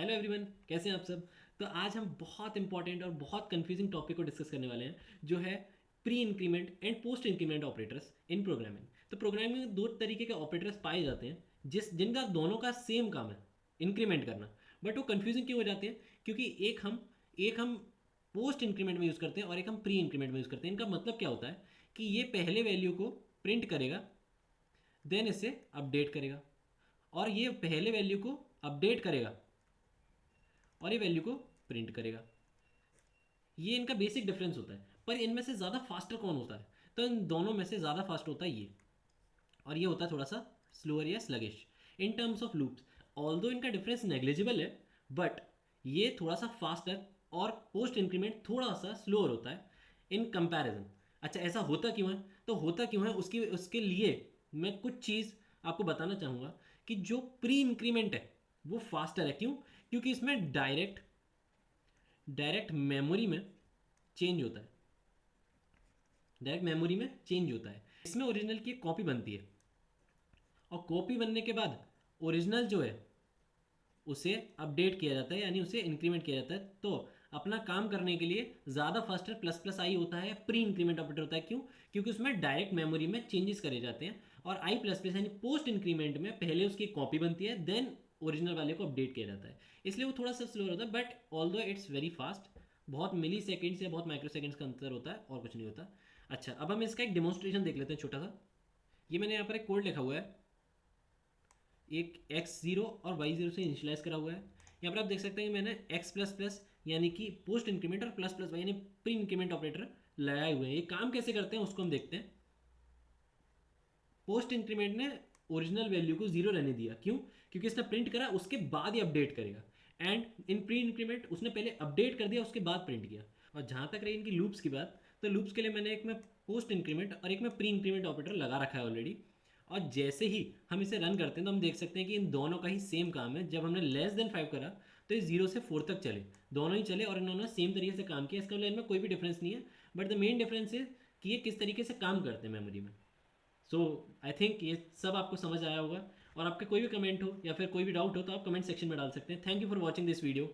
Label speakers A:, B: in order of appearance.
A: Hello everyone, कैसे हैं आप सब। तो आज हम बहुत इंपॉर्टेंट और बहुत कंफ्यूजिंग टॉपिक को डिस्कस करने वाले हैं, जो है pre increment and post increment operators in programming. तो प्रोग्रामिंग में दो तरीके के ऑपरेटर्स पाए जाते हैं जिनका दोनों का सेम काम है, इंक्रीमेंट करना। बट वो कंफ्यूजिंग क्यों हो जाते हैं? क्योंकि एक हम पोस्ट इंक्रीमेंट में यूज़ करते हैं और एक हम प्री इंक्रीमेंट में यूज़ करते हैं। इनका मतलब क्या होता है कि ये पहले वैल्यू को प्रिंट करेगा, देन इसे अपडेट करेगा, और ये पहले वैल्यू को अपडेट करेगा और ये वैल्यू को प्रिंट करेगा। ये इनका बेसिक डिफरेंस होता है। पर इनमें से ज़्यादा फास्टर कौन होता है? तो इन दोनों में से ज़्यादा फास्ट होता है ये, और ये होता है थोड़ा सा स्लोअर या sluggish in terms of loops. Although इनका डिफरेंस नेग्लिजिबल है, बट ये थोड़ा सा फास्टर और पोस्ट इंक्रीमेंट थोड़ा सा स्लोअर होता है इन कंपैरिजन। अच्छा, ऐसा होता क्यों है? तो होता क्यों है उसकी उसके लिए मैं कुछ चीज़ आपको बताना चाहूँगा कि जो प्री इंक्रीमेंट है वो फास्टर है। क्यों? क्योंकि इसमें डायरेक्ट डायरेक्ट मेमोरी में चेंज होता है। डायरेक्ट मेमोरी में चेंज होता है। इसमें ओरिजिनल की कॉपी बनती है, और कॉपी बनने के बाद ओरिजिनल जो है उसे अपडेट किया जाता है, यानी उसे इंक्रीमेंट किया जाता है। तो अपना काम करने के लिए ज़्यादा फास्टर प्लस प्लस आई होता है, प्री इंक्रीमेंट ऑपरेटर होता है। क्यों? क्योंकि उसमें डायरेक्ट मेमोरी में चेंजेस करे जाते हैं, और आई प्लस प्लस यानी पोस्ट इंक्रीमेंट में पहले उसकी कॉपी बनती है, देन ओरिजिनल वाले को अपडेट किया जाता है। इसलिए वो थोड़ा सा स्लो होता है, but although it's very fast. बहुत मिली सेकेंड्स या बहुत माइक्रो सेकेंड्स का अंतर होता है, और कुछ नहीं होता। अच्छा, अब हम इसका एक डेमोन्स्ट्रेशन देख लेते हैं छोटा सा। ये मैंने यहाँ पर एक कोड लिखा हुआ है, एक x0 और y0 से इनिशियलाइज करा हुआ है। यहाँ पर आप देख सकते हैं कि मैंने x प्लस प्लस यानी कि पोस्ट इंक्रीमेंट और प्लस प्लस y यानी प्री इंक्रीमेंट ऑपरेटर लगाए हुए हैं। ये काम कैसे करते हैं उसको हम देखते हैं। पोस्ट इंक्रीमेंट ने ओरिजिनल वैल्यू को जीरो रहने दिया। क्यों? क्योंकि इसने प्रिंट करा, उसके बाद ही अपडेट करेगा। एंड इन प्री इंक्रीमेंट उसने पहले अपडेट कर दिया, उसके बाद प्रिंट किया। और जहाँ तक रही इनकी लूप्स की बात, तो लूप्स के लिए मैंने एक में पोस्ट इंक्रीमेंट और एक में प्री इंक्रीमेंट ऑपरेटर लगा रखा है ऑलरेडी। और जैसे ही हम इसे रन करते हैं तो हम देख सकते हैं कि इन दोनों का ही सेम काम है। जब हमने लेस देन 5 करा तो ये 0 से 4 तक चले, दोनों ही चले, और इन्होंने सेम तरीके से काम किया। इसका मतलब इनमें कोई भी डिफरेंस नहीं है, बट द मेन डिफरेंस है कि ये किस तरीके से काम करते हैं मेमोरी में। सो आई थिंक ये सब आपको समझ आया होगा। और आपके कोई भी कमेंट हो या फिर कोई भी डाउट हो तो आप कमेंट सेक्शन में डाल सकते हैं। Thank you for watching this video.